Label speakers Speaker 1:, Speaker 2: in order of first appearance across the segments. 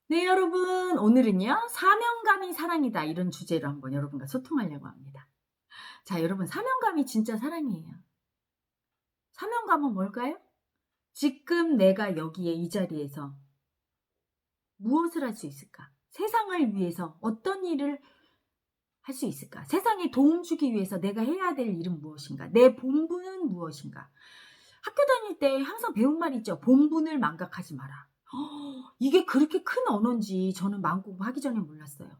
Speaker 1: 네, 여러분. 오늘은요, 사명감이 사랑이다. 이런 주제로 한번 여러분과 소통하려고 합니다. 자, 여러분, 사명감이 진짜 사랑이에요. 사명감은 뭘까요? 지금 내가 여기에 이 자리에서 무엇을 할 수 있을까? 세상을 위해서 어떤 일을 할 수 있을까? 세상에 도움 주기 위해서 내가 해야 될 일은 무엇인가? 내 본분은 무엇인가? 학교 다닐 때 항상 배운 말 있죠. 본분을 망각하지 마라. 이게 그렇게 큰 언어인지 저는 마음공부하기 전에 몰랐어요.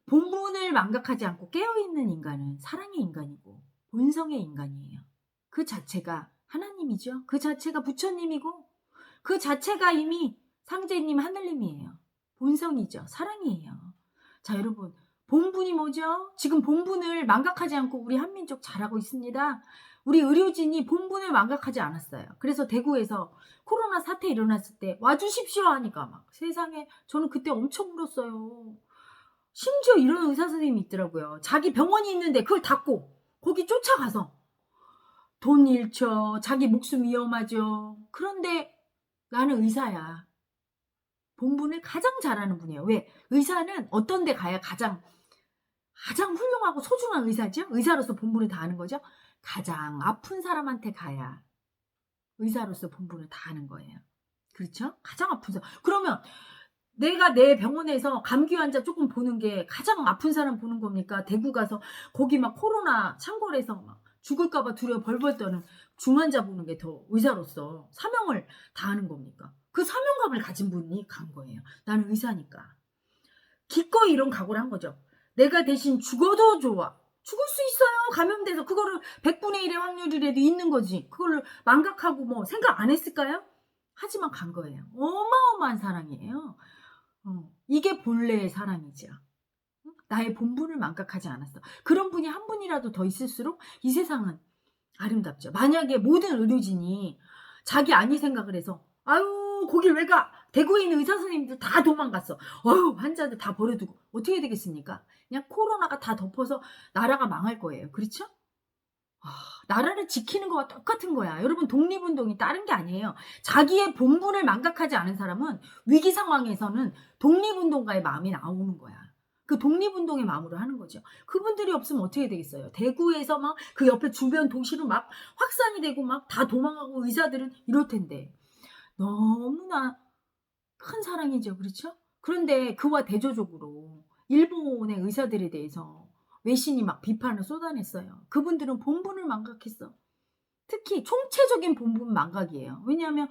Speaker 1: 본분을 망각하지 않고 깨어있는 인간은 사랑의 인간이고 본성의 인간이에요. 그 자체가 하나님이죠. 그 자체가 부처님이고 그 자체가 이미 상제님 하늘님이에요. 본성이죠. 사랑이에요. 자, 여러분, 본분이 뭐죠? 지금 본분을 망각하지 않고 우리 한민족 잘하고 있습니다. 우리 의료진이 본분을 망각하지 않았어요. 그래서 대구에서 코로나 사태 일어났을 때 와주십시오 하니까 막 세상에, 저는 그때 엄청 울었어요. 심지어 이런 의사 선생님이 있더라고요. 자기 병원이 있는데 그걸 닫고 거기 쫓아가서 돈 잃죠. 자기 목숨 위험하죠. 그런데 나는 의사야. 본분을 가장 잘하는 분이에요. 왜? 의사는 어떤 데 가야 가장 훌륭하고 소중한 의사죠? 의사로서 본분을 다하는 거죠? 가장 아픈 사람한테 가야 의사로서 본분을 다하는 거예요. 그렇죠? 가장 아픈 사람. 그러면 내가 내 병원에서 감기 환자 조금 보는 게 가장 아픈 사람 보는 겁니까? 대구 가서 거기 막 코로나 창궐해서 막 죽을까 봐 두려워 벌벌 떠는 중환자 보는 게 더 의사로서 사명을 다하는 겁니까? 그 사명감을 가진 분이 간 거예요. 나는 의사니까. 기꺼이 이런 각오를 한 거죠. 내가 대신 죽어도 좋아. 죽을 수 있어요. 감염돼서. 그거를 100분의 1의 확률이라도 있는 거지. 그걸 망각하고 뭐 생각 안 했을까요? 하지만 간 거예요. 어마어마한 사랑이에요. 이게 본래의 사랑이죠. 나의 본분을 망각하지 않았어. 그런 분이 한 분이라도 더 있을수록 이 세상은 아름답죠. 만약에 모든 의료진이 자기 아니 생각을 해서 아유 거길 왜 가? 대구에 있는 의사 선생님들 다 도망갔어. 어휴 환자들 다 버려두고 어떻게 되겠습니까? 그냥 코로나가 다 덮어서 나라가 망할 거예요. 그렇죠? 나라를 지키는 거와 똑같은 거야. 여러분, 독립운동이 다른 게 아니에요. 자기의 본분을 망각하지 않은 사람은 위기 상황에서는 독립운동가의 마음이 나오는 거야. 그 독립운동의 마음으로 하는 거죠. 그분들이 없으면 어떻게 되겠어요? 대구에서 막 그 옆에 주변 도시로 막 확산이 되고 막 다 도망가고 의사들은 이럴 텐데. 너무나 큰 사랑이죠. 그렇죠? 그런데 그와 대조적으로 일본의 의사들에 대해서 외신이 막 비판을 쏟아냈어요. 그분들은 본분을 망각했어. 특히 총체적인 본분 망각이에요. 왜냐하면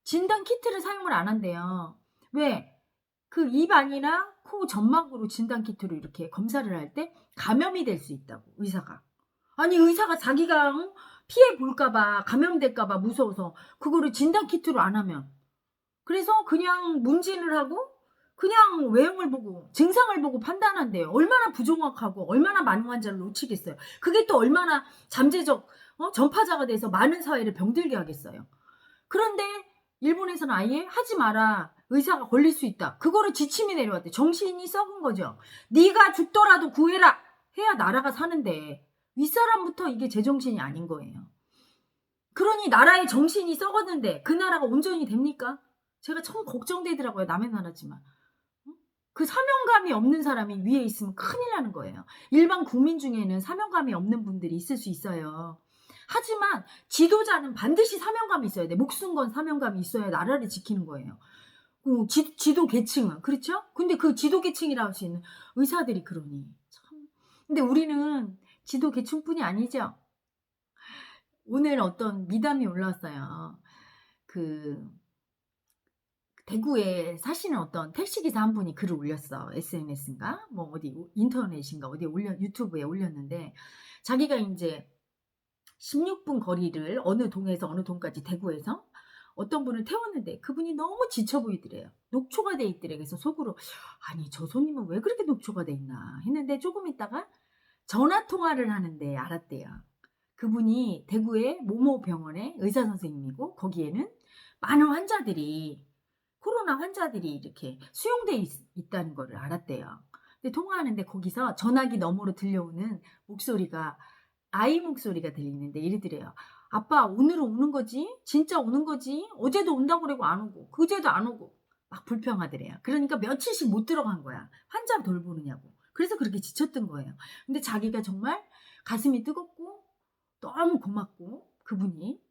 Speaker 1: 진단 키트를 사용을 안 한대요. 왜? 그 입 안이나 코 점막으로 진단 키트로 이렇게 검사를 할 때 감염이 될 수 있다고, 의사가. 아니, 의사가 자기가 피해 볼까 봐, 감염될까 봐 무서워서 그거를 진단 키트로 안 하면, 그래서 그냥 문진을 하고 그냥 외형을 보고 증상을 보고 판단한대요. 얼마나 부정확하고 얼마나 많은 환자를 놓치겠어요. 그게 또 얼마나 잠재적 전파자가 돼서 많은 사회를 병들게 하겠어요. 그런데 일본에서는 아예 하지 마라. 의사가 걸릴 수 있다. 그거를 지침이 내려왔대. 정신이 썩은 거죠. 네가 죽더라도 구해라. 해야 나라가 사는데 윗사람부터 이게 제정신이 아닌 거예요. 그러니 나라의 정신이 썩었는데 그 나라가 온전히 됩니까? 제가 참 걱정되더라고요. 남의 나라지만. 그 사명감이 없는 사람이 위에 있으면 큰일 나는 거예요. 일반 국민 중에는 사명감이 없는 분들이 있을 수 있어요. 하지만 지도자는 반드시 사명감이 있어야 돼. 목숨 건 사명감이 있어야 나라를 지키는 거예요. 지도 계층은. 그렇죠? 근데 그 지도 계층이라고 할 수 있는 의사들이 그러니. 참. 근데 우리는 지도 계층뿐이 아니죠. 오늘 어떤 미담이 올라왔어요. 그 대구에 사시는 어떤 택시기사 한 분이 글을 올렸어. SNS인가? 뭐 어디 인터넷인가? 어디에 유튜브에 올렸는데, 자기가 이제 16분 거리를 어느 동에서 어느 동까지 대구에서 어떤 분을 태웠는데 그분이 너무 지쳐 보이더래요. 녹초가 돼 있더래. 그래서 속으로 아니 저 손님은 왜 그렇게 녹초가 돼 있나 했는데, 조금 있다가 전화 통화를 하는데 알았대요. 그분이 대구의 모모 병원의 의사 선생님이고 거기에는 많은 환자들이, 코로나 환자들이 이렇게 수용돼 있다는 거를 알았대요. 근데 통화하는데 거기서 전화기 너머로 들려오는 목소리가 아이 목소리가 들리는데 이러더래요. 아빠 오늘은 오는 거지? 진짜 오는 거지? 어제도 온다고 그러고 안 오고 그제도 안 오고 막 불평하더래요. 그러니까 며칠씩 못 들어간 거야. 환자 돌보느냐고. 그래서 그렇게 지쳤던 거예요. 근데 자기가 정말 가슴이 뜨겁고 너무 고맙고 그분이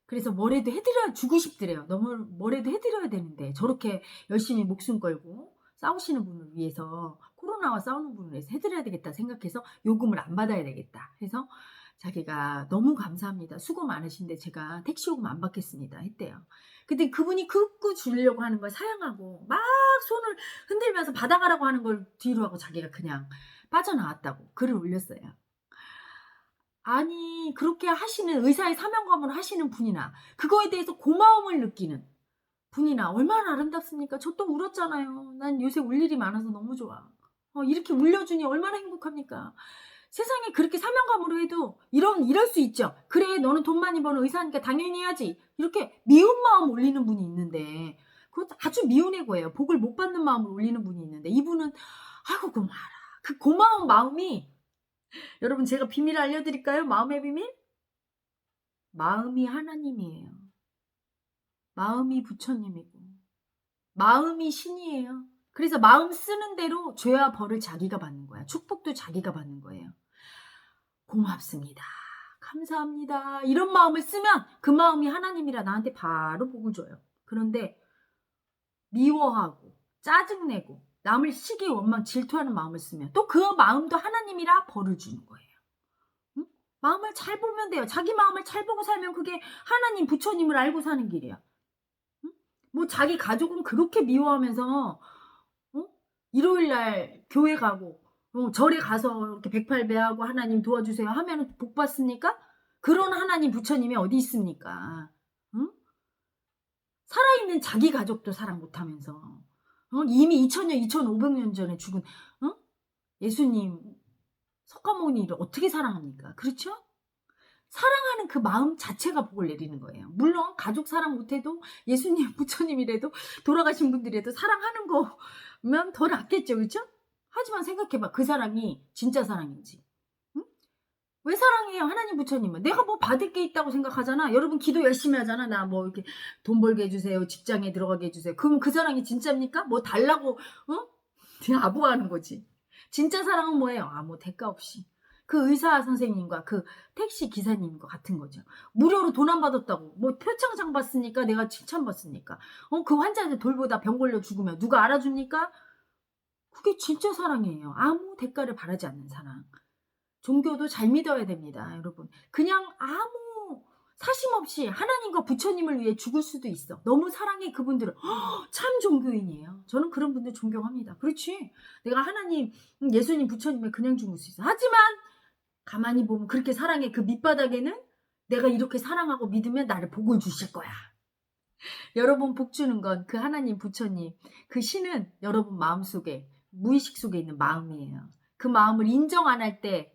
Speaker 1: 그래서 뭐라도 해드려 주고 싶더래요. 너무 뭐라도 해드려야 되는데 저렇게 열심히 목숨 걸고 싸우시는 분을 위해서 코로나와 싸우는 분을 위해서 해드려야 되겠다 생각해서 요금을 안 받아야 되겠다 해서 자기가 너무 감사합니다. 수고 많으신데 제가 택시 요금 안 받겠습니다 했대요. 근데 그분이 극구 주려고 하는 걸 사양하고 막 손을 흔들면서 받아가라고 하는 걸 뒤로 하고 자기가 그냥 빠져나왔다고 글을 올렸어요. 아니 그렇게 하시는 의사의 사명감으로 하시는 분이나 그거에 대해서 고마움을 느끼는 분이나 얼마나 아름답습니까? 저 또 울었잖아요. 난 요새 울 일이 많아서 너무 좋아. 이렇게 울려주니 얼마나 행복합니까? 세상에 그렇게 사명감으로 해도 이럴 수 있죠. 그래 너는 돈 많이 버는 의사니까 당연히 해야지. 이렇게 미운 마음 올리는 분이 있는데 그것도 아주 미운 애고예요. 복을 못 받는 마음을 올리는 분이 있는데 이분은 아이고 고마워라. 그 고마운 마음이 여러분 제가 비밀 알려드릴까요? 마음의 비밀? 마음이 하나님이에요. 마음이 부처님이고 마음이 신이에요. 그래서 마음 쓰는 대로 죄와 벌을 자기가 받는 거야. 축복도 자기가 받는 거예요. 고맙습니다. 감사합니다. 이런 마음을 쓰면 그 마음이 하나님이라 나한테 바로 복을 줘요. 그런데 미워하고 짜증내고 남을 시기 원망 질투하는 마음을 쓰면 또 그 마음도 하나님이라 벌을 주는 거예요. 응? 마음을 잘 보면 돼요. 자기 마음을 잘 보고 살면 그게 하나님 부처님을 알고 사는 길이야. 응? 뭐 자기 가족은 그렇게 미워하면서 일요일날 교회 가고 절에 가서 이렇게 백팔배하고 하나님 도와주세요 하면 복 받습니까? 그런 하나님 부처님이 어디 있습니까? 응? 살아있는 자기 가족도 사랑 못하면서 이미 2000년, 2500년 전에 죽은 예수님 석가모니를 어떻게 사랑합니까? 그렇죠? 사랑하는 그 마음 자체가 복을 내리는 거예요. 물론 가족 사랑 못해도 예수님, 부처님이라도 돌아가신 분들이라도 사랑하는 거면 더 낫겠죠. 그렇죠? 하지만 생각해봐. 그 사랑이 진짜 사랑인지. 응? 왜 사랑해요? 하나님 부처님은. 내가 뭐 받을 게 있다고 생각하잖아. 여러분 기도 열심히 하잖아. 나 뭐 이렇게 돈 벌게 해주세요. 직장에 들어가게 해주세요. 그럼 그 사랑이 진짜입니까? 뭐 달라고 그냥 아부하는 거지. 진짜 사랑은 뭐예요? 뭐 대가 없이. 그 의사 선생님과 그 택시 기사님과 같은 거죠. 무료로 돈 안 받았다고. 뭐 표창장 받으니까 내가 칭찬받으니까. 그 환자들 돌보다 병 걸려 죽으면 누가 알아줍니까? 그게 진짜 사랑이에요. 아무 대가를 바라지 않는 사랑. 종교도 잘 믿어야 됩니다, 여러분. 그냥 아무 사심 없이 하나님과 부처님을 위해 죽을 수도 있어. 너무 사랑해 그분들은. 참 종교인이에요. 저는 그런 분들 존경합니다. 그렇지. 내가 하나님, 예수님, 부처님을 그냥 죽을 수 있어. 하지만 가만히 보면 그렇게 사랑해. 그 밑바닥에는 내가 이렇게 사랑하고 믿으면 나를 복을 주실 거야. 여러분 복 주는 건 그 하나님 부처님 그 신은 여러분 마음속에 무의식 속에 있는 마음이에요. 그 마음을 인정 안 할 때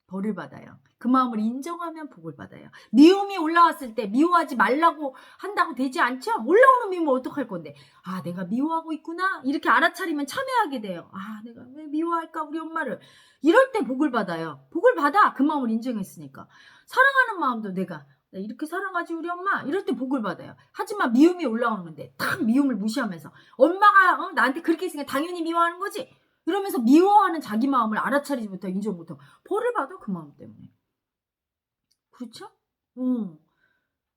Speaker 1: 벌을 받아요. 그 마음을 인정하면 복을 받아요. 미움이 올라왔을 때 미워하지 말라고 한다고 되지 않죠? 올라오는 미움은 어떡할 건데 내가 미워하고 있구나 이렇게 알아차리면 참여하게 돼요. 내가 왜 미워할까 우리 엄마를 이럴 때 복을 받아요. 복을 받아. 그 마음을 인정했으니까. 사랑하는 마음도 내가 이렇게 사랑하지 우리 엄마 이럴 때 복을 받아요. 하지만 미움이 올라오는데 딱 미움을 무시하면서 엄마가 나한테 그렇게 했으니까 당연히 미워하는 거지 이러면서 미워하는 자기 마음을 알아차리지 못하고 인정 못하고 벌을 받아 그 마음 때문에. 그렇죠?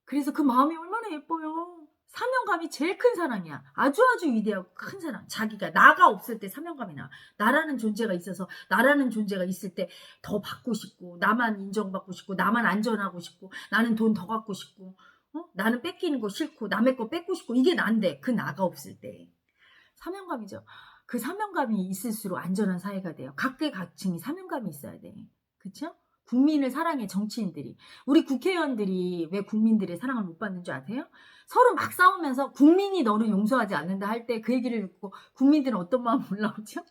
Speaker 1: 그래서 그 마음이 얼마나 예뻐요. 사명감이 제일 큰 사랑이야. 아주 위대하고 큰 사랑. 자기가 나가 없을 때 사명감이 나. 나라는 존재가 있어서 나라는 존재가 있을 때 더 받고 싶고 나만 인정받고 싶고 나만 안전하고 싶고 나는 돈 더 갖고 싶고 나는 뺏기는 거 싫고 남의 거 뺏고 싶고 이게 난데 그 나가 없을 때. 사명감이죠. 그 사명감이 있을수록 안전한 사회가 돼요. 각계각층이 사명감이 있어야 돼. 그렇죠? 국민을 사랑해 정치인들이. 우리 국회의원들이 왜 국민들의 사랑을 못 받는 줄 아세요? 서로 막 싸우면서 국민이 너를 용서하지 않는다 할 때 그 얘기를 듣고 국민들은 어떤 마음 올라오죠?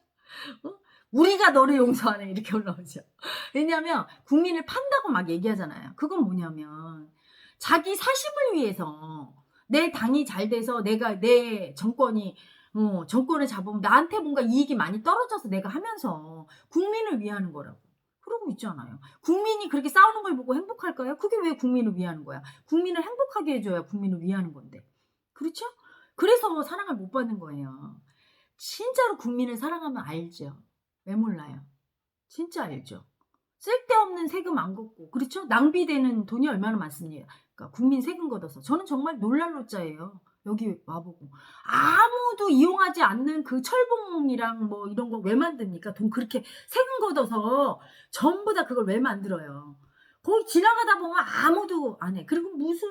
Speaker 1: 우리가 너를 용서하네 이렇게 올라오죠. 왜냐하면 국민을 판다고 막 얘기하잖아요. 그건 뭐냐면 자기 사심을 위해서 내 당이 잘 돼서 내 정권이 정권을 잡으면 나한테 뭔가 이익이 많이 떨어져서 내가 하면서 국민을 위하는 거라고. 그러고 있잖아요. 국민이 그렇게 싸우는 걸 보고 행복할까요? 그게 왜 국민을 위하는 거야? 국민을 행복하게 해줘야 국민을 위하는 건데. 그렇죠? 그래서 사랑을 못 받는 거예요. 진짜로 국민을 사랑하면 알죠. 왜 몰라요? 진짜 알죠. 쓸데없는 세금 안 걷고, 그렇죠? 낭비되는 돈이 얼마나 많습니까? 그러니까 국민 세금 걷어서. 저는 정말 놀랄 노자예요. 여기 와보고. 아무도 이용하지 않는 그 철봉이랑 뭐 이런 거 왜 만듭니까? 돈 그렇게 세금 걷어서 전부 다 그걸 왜 만들어요? 거기 지나가다 보면 아무도 안 해. 그리고 무슨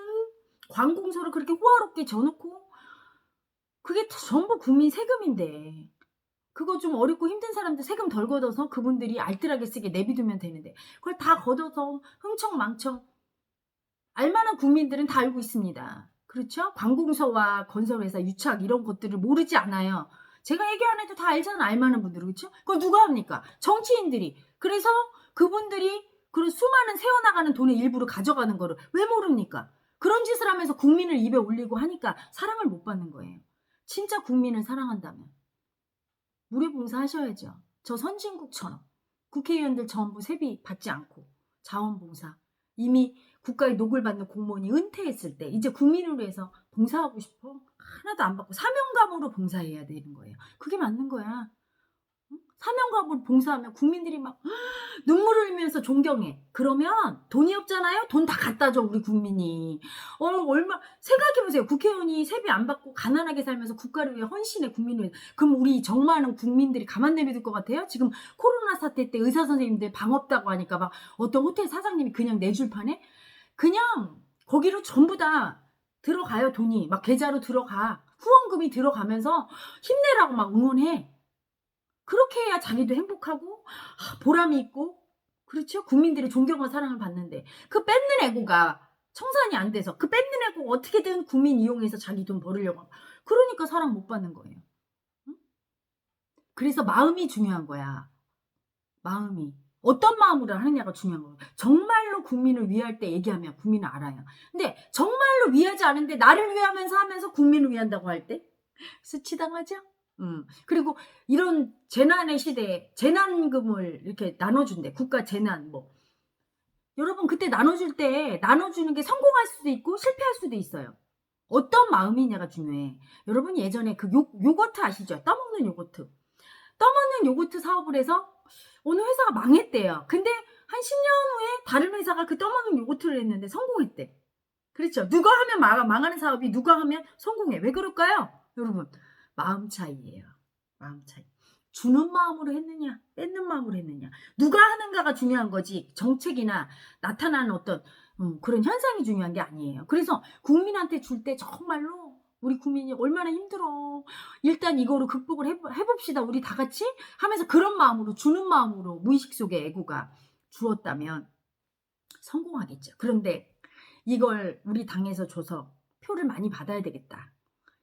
Speaker 1: 관공서를 그렇게 호화롭게 져놓고, 그게 전부 국민 세금인데. 그거 좀 어렵고 힘든 사람들 세금 덜 걷어서 그분들이 알뜰하게 쓰게 내비두면 되는데, 그걸 다 걷어서 흥청망청. 알만한 국민들은 다 알고 있습니다. 그렇죠? 관공서와 건설회사, 유착 이런 것들을 모르지 않아요. 제가 얘기 안 해도 다 알잖아. 알만한 분들은. 그렇죠? 그걸 누가 합니까? 정치인들이. 그래서 그분들이 그 수많은 새어나가는 돈의 일부를 가져가는 거를 왜 모릅니까? 그런 짓을 하면서 국민을 입에 올리고 하니까 사랑을 못 받는 거예요. 진짜 국민을 사랑한다면 무료봉사 하셔야죠. 저 선진국처럼 국회의원들 전부 세비 받지 않고 자원봉사, 이미 국가의 녹을 받는 공무원이 은퇴했을 때 이제 국민을 위해서 봉사하고 싶어? 하나도 안 받고 사명감으로 봉사해야 되는 거예요. 그게 맞는 거야. 사명감으로 봉사하면 국민들이 막 눈물을 흘리면서 존경해. 그러면 돈이 없잖아요. 돈 다 갖다 줘 우리 국민이. 얼마 생각해보세요. 국회의원이 세비 안 받고 가난하게 살면서 국가를 위해 헌신해, 국민을 위해. 그럼 우리 정많은 국민들이 가만 내버릴 것 같아요? 지금 코로나 사태 때 의사 선생님들 방 없다고 하니까 막 어떤 호텔 사장님이 그냥 내줄 판에 그냥 거기로 전부 다 들어가요. 돈이 막 계좌로 들어가. 후원금이 들어가면서 힘내라고 막 응원해. 그렇게 해야 자기도 행복하고 보람이 있고, 그렇죠? 국민들의 존경과 사랑을 받는데 그 뺏는 애고가 청산이 안 돼서 그 뺏는 애고 어떻게든 국민 이용해서 자기 돈 벌으려고 하고, 그러니까 사랑 못 받는 거예요. 응? 그래서 마음이 중요한 거야. 마음이 어떤 마음으로 하느냐가 중요한 거예요. 정말로 국민을 위할 때 얘기하면 국민은 알아요. 근데 정말로 위하지 않은데 나를 위하면서 하면서 국민을 위한다고 할 때 수치당하죠? 그리고 이런 재난의 시대에 재난금을 이렇게 나눠준대. 국가 재난 뭐. 여러분 그때 나눠줄 때 나눠주는 게 성공할 수도 있고 실패할 수도 있어요. 어떤 마음이냐가 중요해. 여러분 예전에 그 요거트 아시죠? 떠먹는 요거트. 떠먹는 요거트 사업을 해서 어느 회사가 망했대요. 근데 한 10년 후에 다른 회사가 그 떠먹는 요거트를 했는데 성공했대. 그렇죠? 누가 하면 망하는 사업이 누가 하면 성공해. 왜 그럴까요? 여러분 마음 차이예요. 마음 차이. 주는 마음으로 했느냐 뺏는 마음으로 했느냐, 누가 하는가가 중요한 거지 정책이나 나타나는 어떤 그런 현상이 중요한 게 아니에요. 그래서 국민한테 줄 때 정말로 우리 국민이 얼마나 힘들어, 일단 이거로 극복을 해봅시다 우리 다 같이 하면서 그런 마음으로 주는 마음으로 무의식 속에 애고가 주었다면 성공하겠죠. 그런데 이걸 우리 당에서 줘서 표를 많이 받아야 되겠다,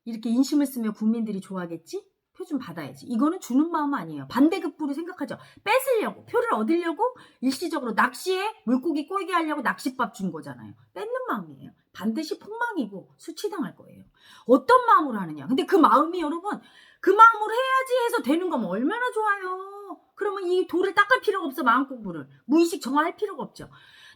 Speaker 1: 이렇게 인심을 쓰면 국민들이 좋아하겠지? 표 좀 받아야지. 이거는 주는 마음 아니에요. 반대급부로 생각하죠. 뺏으려고, 표를 얻으려고 일시적으로 낚시에 물고기 꼬이게 하려고 낚싯밥 준 거잖아요. 뺏는 마음이에요. 반드시 폭망이고 수치당할 거예요. 어떤 마음으로 하느냐. 근데 그 마음이 여러분, 그 마음으로 해야지 해서 되는 거면 얼마나 좋아요. 그러면 이 돌을 닦을 필요가 없어. 마음 공부를. 무의식 정화할 필요가 없죠.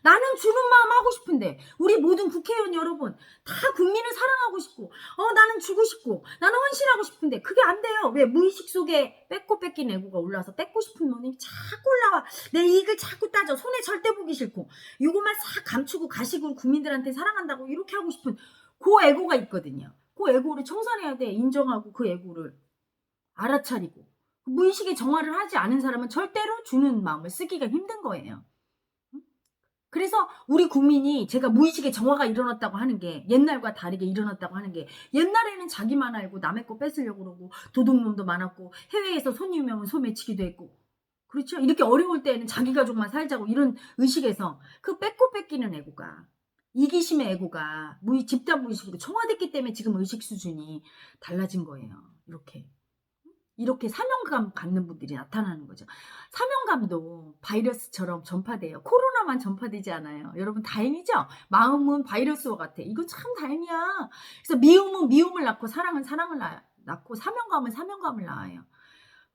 Speaker 1: 나는 주는 마음 하고 싶은데 우리 모든 국회의원 여러분 다 국민을 사랑하고 싶고 나는 주고 싶고 나는 헌신하고 싶은데 그게 안 돼요. 왜? 무의식 속에 뺏고 뺏긴 애고가 올라와서 뺏고 싶은 놈이 자꾸 올라와. 내 이익을 자꾸 따져. 손에 절대 보기 싫고 요것만 싹 감추고 가식으로 국민들한테 사랑한다고 이렇게 하고 싶은 그 애고가 있거든요. 그 애고를 청산해야 돼. 인정하고 그 애고를 알아차리고 무의식의 정화를 하지 않은 사람은 절대로 주는 마음을 쓰기가 힘든 거예요. 그래서 우리 국민이 제가 무의식의 정화가 일어났다고 하는 게 옛날과 다르게 일어났다고 하는 게, 옛날에는 자기만 알고 남의 거 뺏으려고 그러고 도둑놈도 많았고 해외에서 손유명은 소매치기도 했고, 그렇죠? 이렇게 어려울 때에는 자기 가족만 살자고 이런 의식에서 그 뺏고 뺏기는 애고가, 이기심의 애고가 집단 무의식으로 정화됐기 때문에 지금 의식 수준이 달라진 거예요. 이렇게 사명감 갖는 분들이 나타나는 거죠. 사명감도 바이러스처럼 전파돼요. 코로나만 전파되지 않아요. 여러분 다행이죠? 마음은 바이러스와 같아. 이거 참 다행이야. 그래서 미움은 미움을 낳고 사랑은 사랑을 낳고 사명감은 사명감을 낳아요.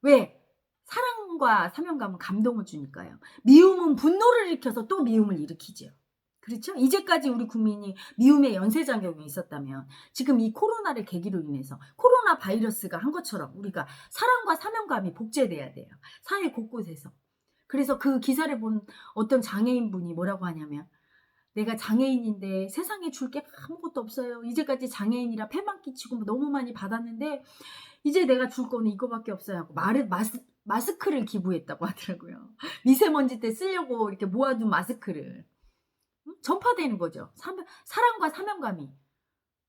Speaker 1: 왜? 사랑과 사명감은 감동을 주니까요. 미움은 분노를 일으켜서 또 미움을 일으키죠. 그렇죠? 이제까지 우리 국민이 미움의 연쇄작용이 있었다면 지금 이 코로나를 계기로 인해서 코로나 바이러스가 한 것처럼 우리가 사랑과 사명감이 복제돼야 돼요. 사회 곳곳에서. 그래서 그 기사를 본 어떤 장애인분이 뭐라고 하냐면 내가 장애인인데 세상에 줄 게 아무것도 없어요. 이제까지 장애인이라 폐만 끼치고 너무 많이 받았는데 이제 내가 줄 거는 이거밖에 없어요 하고 마스크를 기부했다고 하더라고요. 미세먼지 때 쓰려고 이렇게 모아둔 마스크를. 전파되는 거죠. 사랑과 사명감이.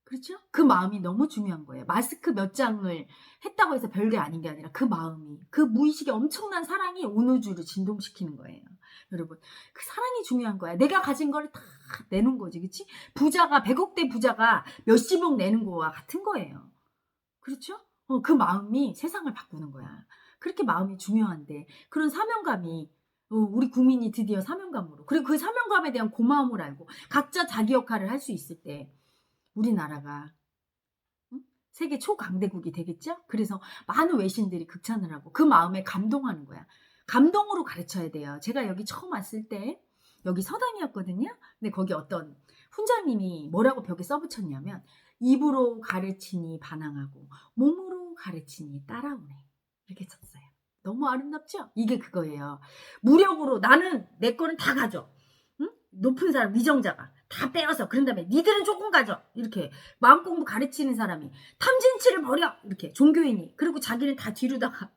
Speaker 1: 그렇죠? 그 마음이 너무 중요한 거예요. 마스크 몇 장을 했다고 해서 별게 아닌 게 아니라 그 마음이, 그 무의식의 엄청난 사랑이 온 우주를 진동시키는 거예요. 여러분, 그 사랑이 중요한 거야. 내가 가진 걸 다 내는 거지, 그치? 부자가, 100억대 부자가 몇십억 내는 거와 같은 거예요. 그렇죠? 그 마음이 세상을 바꾸는 거야. 그렇게 마음이 중요한데, 그런 사명감이 우리 국민이 드디어 사명감으로, 그리고 그 사명감에 대한 고마움을 알고 각자 자기 역할을 할 수 있을 때 우리나라가 세계 초강대국이 되겠죠? 그래서 많은 외신들이 극찬을 하고 그 마음에 감동하는 거야. 감동으로 가르쳐야 돼요. 제가 여기 처음 왔을 때 여기 서당이었거든요. 근데 거기 어떤 훈장님이 뭐라고 벽에 써붙였냐면 입으로 가르치니 반항하고 몸으로 가르치니 따라오네. 이렇게 썼어요. 너무 아름답죠? 이게 그거예요. 무력으로 나는 내 거는 다 가져. 응? 높은 사람 위정자가 다 빼앗어. 그런 다음에 니들은 조금 가져. 이렇게 마음 공부 가르치는 사람이 탐진치를 버려. 이렇게 종교인이. 그리고 자기는 다 뒤로다가.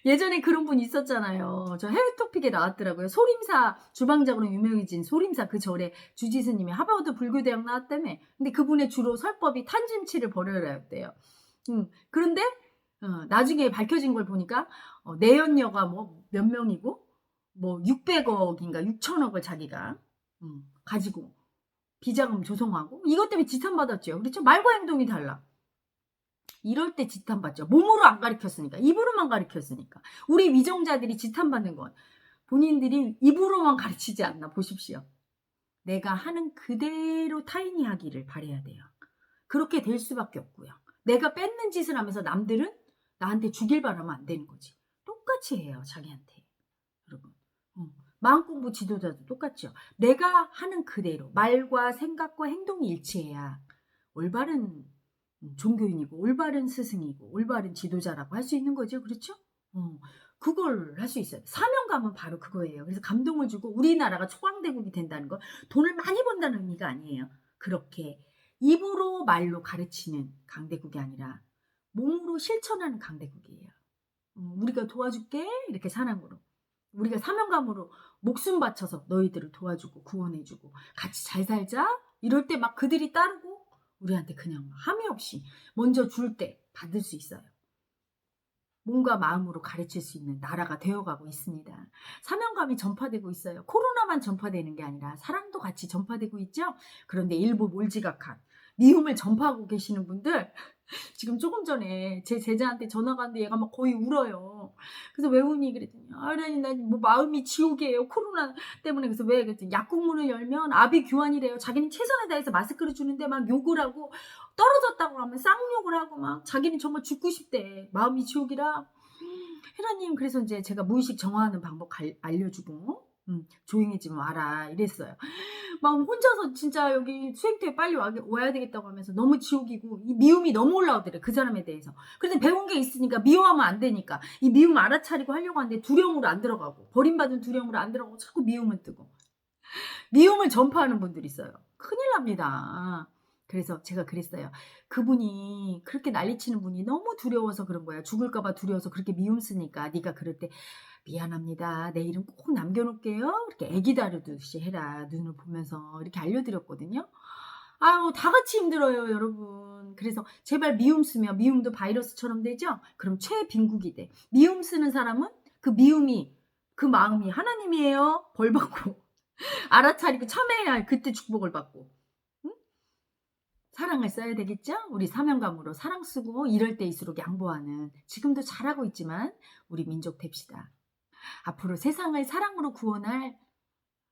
Speaker 1: 예전에 그런 분 있었잖아요. 저 해외 토픽에 나왔더라고요. 소림사 주방장으로 유명해진 소림사 그 절에 주지스님이 하버드 불교대학 나왔다며. 근데 그분의 주로 설법이 탐진치를 버려라였대요. 그런데 나중에 밝혀진 걸 보니까 내연녀가 뭐 몇 명이고 뭐 600억인가 6천억을 자기가 가지고 비자금 조성하고 이것 때문에 지탄받았죠. 그렇죠? 말과 행동이 달라. 이럴 때 지탄받죠. 몸으로 안 가르쳤으니까. 입으로만 가르쳤으니까. 우리 위정자들이 지탄받는 건 본인들이 입으로만 가르치지 않나 보십시오. 내가 하는 그대로 타인이 하기를 바라야 돼요. 그렇게 될 수밖에 없고요. 내가 뺏는 짓을 하면서 남들은 나한테 주길 바라면 안 되는 거지. 똑같이 해요. 자기한테. 여러분. 마음공부 지도자도 똑같죠. 내가 하는 그대로 말과 생각과 행동이 일치해야 올바른 종교인이고 올바른 스승이고 올바른 지도자라고 할 수 있는 거죠. 그렇죠? 그걸 할 수 있어요. 사명감은 바로 그거예요. 그래서 감동을 주고 우리나라가 초강대국이 된다는 건 돈을 많이 번다는 의미가 아니에요. 그렇게 입으로 말로 가르치는 강대국이 아니라 몸으로 실천하는 강대국이에요. 우리가 도와줄게 이렇게 사랑으로 우리가 사명감으로 목숨 바쳐서 너희들을 도와주고 구원해주고 같이 잘 살자 이럴 때 막 그들이 따르고 우리한테 그냥 함이 없이 먼저 줄 때 받을 수 있어요. 몸과 마음으로 가르칠 수 있는 나라가 되어가고 있습니다. 사명감이 전파되고 있어요. 코로나만 전파되는 게 아니라 사랑도 같이 전파되고 있죠. 그런데 일부 몰지각한 미움을 전파하고 계시는 분들 지금 조금 전에 제 제자한테 전화가 왔는데 얘가 막 거의 울어요. 그래서 왜 우니? 그랬더니 아니 나 뭐 마음이 지옥이에요. 코로나 때문에. 그래서 왜? 그랬더니 약국문을 열면 아비 규환이래요. 자기는 최선을 다해서 마스크를 주는데 막 욕을 하고 떨어졌다고 하면 쌍욕을 하고 막 자기는 정말 죽고 싶대. 마음이 지옥이라. 혜라님 그래서 이제 제가 무의식 정화하는 방법 알려주고 조용해지 마라 이랬어요. 막 혼자서 진짜 여기 수행터에 빨리 와야 되겠다고 하면서 너무 지옥이고 이 미움이 너무 올라오더래 그 사람에 대해서. 그래서 배운 게 있으니까 미워하면 안 되니까 이 미움 알아차리고 하려고 하는데 두려움으로 안 들어가고 버림받은 두려움으로 안 들어가고 자꾸 미움은 뜨고 미움을 전파하는 분들이 있어요. 큰일 납니다. 그래서 제가 그랬어요. 그분이 그렇게 난리치는 분이 너무 두려워서 그런 거야. 죽을까 봐 두려워서 그렇게 미움 쓰니까 네가 그럴 때 미안합니다. 내 이름 꼭 남겨놓을게요. 이렇게 애기 다루듯이 해라. 눈을 보면서 이렇게 알려드렸거든요. 아유 다 같이 힘들어요 여러분. 그래서 제발 미움 쓰면 미움도 바이러스처럼 되죠. 그럼 최빈국이 돼. 미움 쓰는 사람은 그 미움이 그 마음이 하나님이에요. 벌 받고 알아차리고 참해야 그때 축복을 받고. 응? 사랑을 써야 되겠죠? 우리 사명감으로 사랑 쓰고 이럴 때일수록 양보하는 지금도 잘하고 있지만 우리 민족 됩시다. 앞으로 세상을 사랑으로 구원할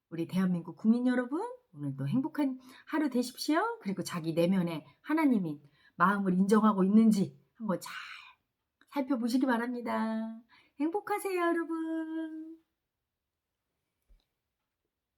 Speaker 1: 우리 대한민국 국민 여러분 오늘도 행복한 하루 되십시오. 그리고 자기 내면에 하나님인 마음을 인정하고 있는지 한번 잘 살펴보시기 바랍니다. 행복하세요, 여러분.